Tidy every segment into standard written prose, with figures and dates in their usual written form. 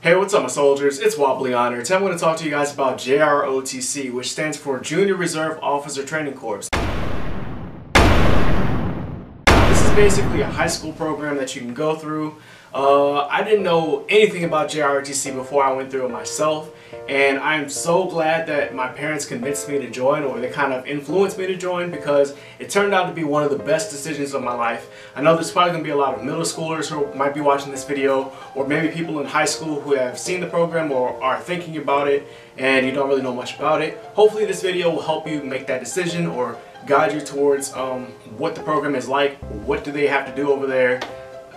Hey, what's up my soldiers? It's WildBlueYonder. Today I'm going to talk to you guys about Jrotc, which stands for Junior Reserve Officer Training Corps. This is basically a high school program that you can go through. I didn't know anything about Jrotc before I went through it myself, and I'm so glad that my parents convinced me to join, or they kind of influenced me to join, because it turned out to be one of the best decisions of my life. I know there's probably going to be a lot of middle schoolers who might be watching this video, or maybe people in high school who have seen the program or are thinking about it and you don't really know much about it. Hopefully this video will help you make that decision or guide you towards what the program is like, what do they have to do over there,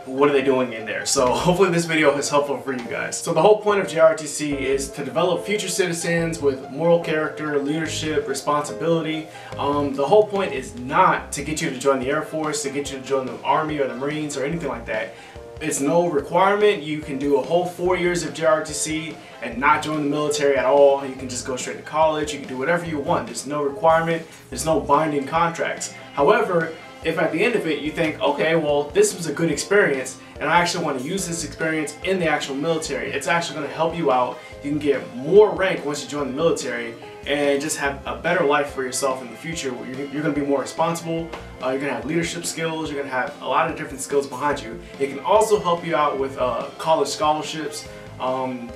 what are they doing in there. So hopefully this video is helpful for you guys. So the whole point of Jrotc is to develop future citizens with moral character, leadership, responsibility. The whole point is not to get you to join the Air Force, to get you to join the Army or the Marines or anything like that. It's no requirement. You can do a whole 4 years of Jrotc and not join the military at all. You can just go straight to college. You can do whatever you want. There's no requirement. There's no binding contracts. However, if at the end of it you think, okay, well, this was a good experience and I actually want to use this experience in the actual military, it's actually going to help you out. You can get more rank once you join the military and just have a better life for yourself in the future. You're going to be more responsible, you're going to have leadership skills, you're going to have a lot of different skills behind you. It can also help you out with college scholarships,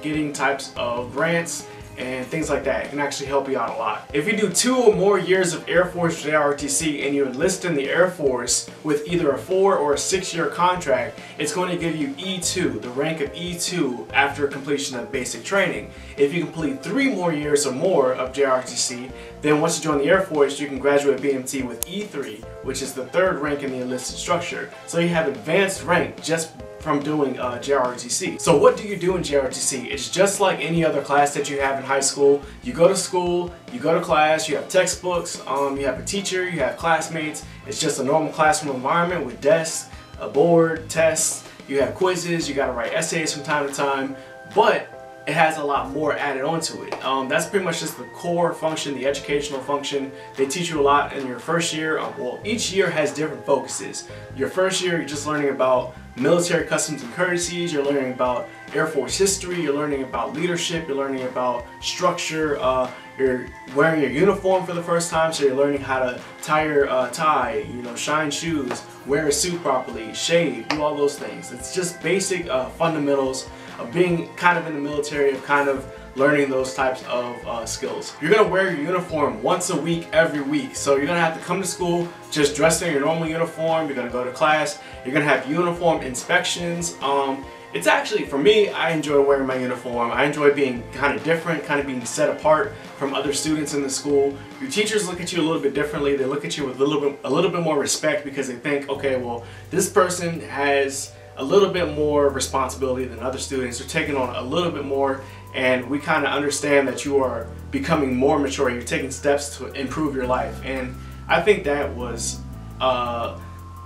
getting types of grants, and things like that. It can actually help you out a lot. If you do 2 or more years of Air Force Jrotc and you enlist in the Air Force with either a 4 or a 6-year contract, it's going to give you E2, the rank of E2 after completion of basic training. If you complete 3 more years or more of Jrotc, then once you join the Air Force, you can graduate BMT with E3, which is the 3rd rank in the enlisted structure. So you have advanced rank just from doing Jrotc. So what do you do in Jrotc? It's just like any other class that you have in high school. You go to school, you go to class, you have textbooks, you have a teacher, you have classmates. It's just a normal classroom environment with desks, a board, tests, you have quizzes, you gotta write essays from time to time, but it has a lot more added onto it. That's pretty much just the core function, the educational function. They teach you a lot in your first year. Well, each year has different focuses. Your first year, you're just learning about military customs and courtesies, you're learning about Air Force history, you're learning about leadership, you're learning about structure, you're wearing your uniform for the first time, so you're learning how to tie your tie, shine shoes, wear a suit properly, shave, do all those things. It's just basic fundamentals of being kind of in the military, of kind of learning those types of skills. You're gonna wear your uniform once a week, every week. So you're gonna have to come to school just dressed in your normal uniform. You're gonna go to class. You're gonna have uniform inspections. It's actually, for me, I enjoy wearing my uniform. I enjoy being kind of different, kind of being set apart from other students in the school. Your teachers look at you a little bit differently. They look at you with a little bit more respect, because they think, okay, well, this person has a little bit more responsibility than other students. They're taking on a little bit more, and we kind of understand that you are becoming more mature. You're taking steps to improve your life, and I think that was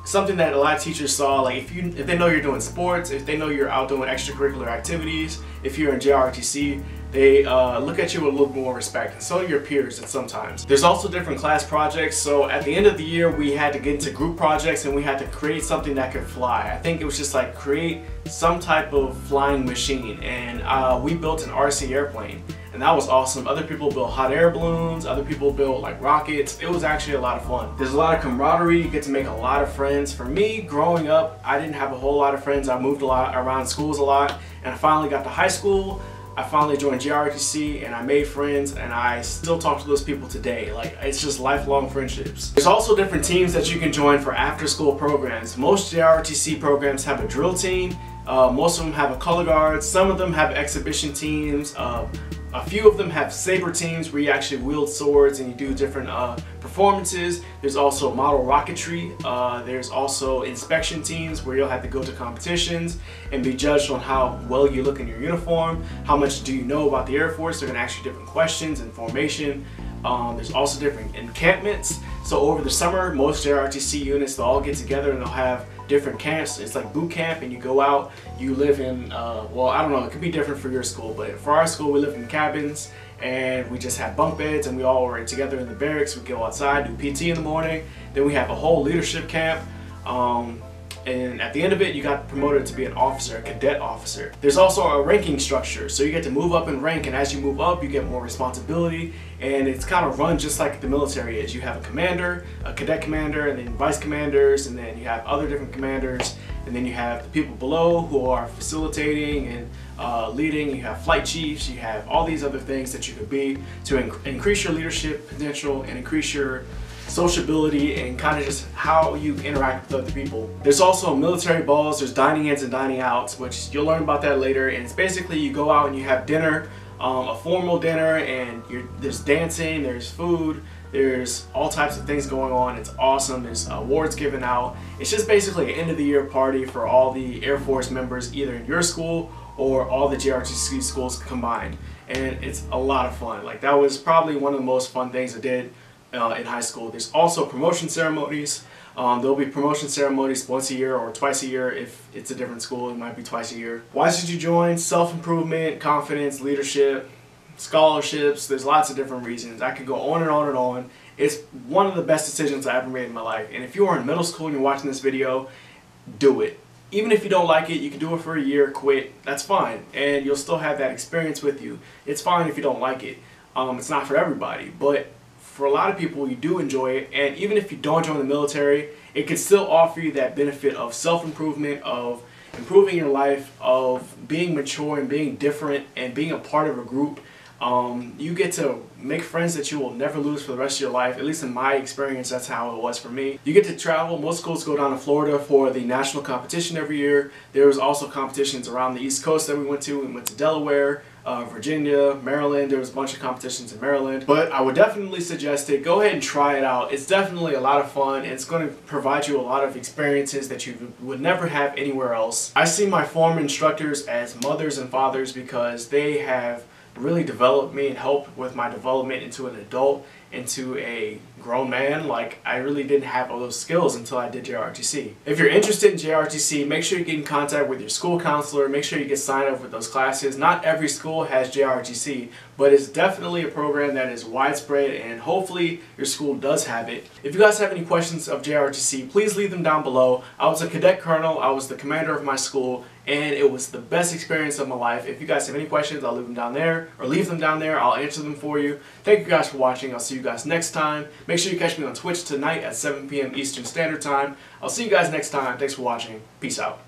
something that a lot of teachers saw. Like if they know you're doing sports, if they know you're out doing extracurricular activities, if you're in Jrotc, they look at you with a little bit more respect, and so do your peers at sometimes. There's also different class projects, so at the end of the year we had to get into group projects and we had to create something that could fly. I think it was just like create some type of flying machine, and we built an RC airplane, and that was awesome. Other people built hot air balloons, other people built like rockets. It was actually a lot of fun. There's a lot of camaraderie, you get to make a lot of friends. For me, growing up, I didn't have a whole lot of friends. I moved a lot around schools a lot, and I finally got to high school. I finally joined Jrotc and I made friends, and I still talk to those people today. Like, it's just lifelong friendships. There's also different teams that you can join for after school programs. Most Jrotc programs have a drill team. Most of them have a color guard. Some of them have exhibition teams. A few of them have saber teams where you actually wield swords and you do different performances. There's also model rocketry. There's also inspection teams where you'll have to go to competitions and be judged on how well you look in your uniform. How much do you know about the Air Force? They're going to ask you different questions and formation. There's also different encampments. So over the summer, most Jrotc units, they'll all get together and they'll have different camps. It's like boot camp, and you go out, you live in, well, I don't know, it could be different for your school, but for our school, we live in cabins, and we just have bunk beds, and we all were together in the barracks. We go outside, do PT in the morning. Then we have a whole leadership camp. and at the end of it you got promoted to be an officer, a cadet officer. There's also a ranking structure, so you get to move up in rank, and as you move up you get more responsibility, and it's kind of run just like the military is. You have a commander, a cadet commander, and then vice commanders, and then you have other different commanders, and then you have the people below who are facilitating and leading. You have flight chiefs, you have all these other things that you could be to increase your leadership potential and increase your sociability and kind of just how you interact with other people. There's also military balls, there's dining ins and dining outs, which you'll learn about that later, and it's basically you go out and you have dinner, a formal dinner, and there's dancing, there's food, there's all types of things going on. It's awesome. There's awards given out. It's just basically an end of the year party for all the Air Force members, either in your school or all the JROTC schools combined, and it's a lot of fun. Like, that was probably one of the most fun things I did in high school. There's also promotion ceremonies. There'll be promotion ceremonies once a year or twice a year. If it's a different school, it might be twice a year. Why should you join? Self-improvement, confidence, leadership, scholarships. There's lots of different reasons. I could go on and on and on. It's one of the best decisions I ever made in my life. And if you are in middle school and you're watching this video, do it. Even if you don't like it, you can do it for a year, quit. That's fine. And you'll still have that experience with you. It's fine if you don't like it. It's not for everybody. But for a lot of people, you do enjoy it, and even if you don't join the military, it can still offer you that benefit of self-improvement, of improving your life, of being mature and being different and being a part of a group. You get to make friends that you will never lose for the rest of your life. At least in my experience, that's how it was for me. You get to travel. Most schools go down to Florida for the national competition every year. There was also competitions around the East Coast that we went to. We went to Delaware, Virginia, Maryland. There was a bunch of competitions in Maryland. But I would definitely suggest it. Go ahead and try it out. It's definitely a lot of fun. It's going to provide you a lot of experiences that you would never have anywhere else. I see my former instructors as mothers and fathers because they have really developed me and helped with my development into an adult, into a grown man. Like, I really didn't have all those skills until I did JROTC. If you're interested in JROTC, make sure you get in contact with your school counselor. Make sure you get signed up with those classes. Not every school has JROTC, but it's definitely a program that is widespread, and hopefully your school does have it. If you guys have any questions of JROTC, please leave them down below. I was a cadet colonel. I was the commander of my school, and it was the best experience of my life. If you guys have any questions, I'll leave them down there, or leave them down there. I'll answer them for you. Thank you guys for watching. I'll see you guys next time. Make sure you catch me on Twitch tonight at 7 p.m. Eastern Standard Time. I'll see you guys next time. Thanks for watching. Peace out.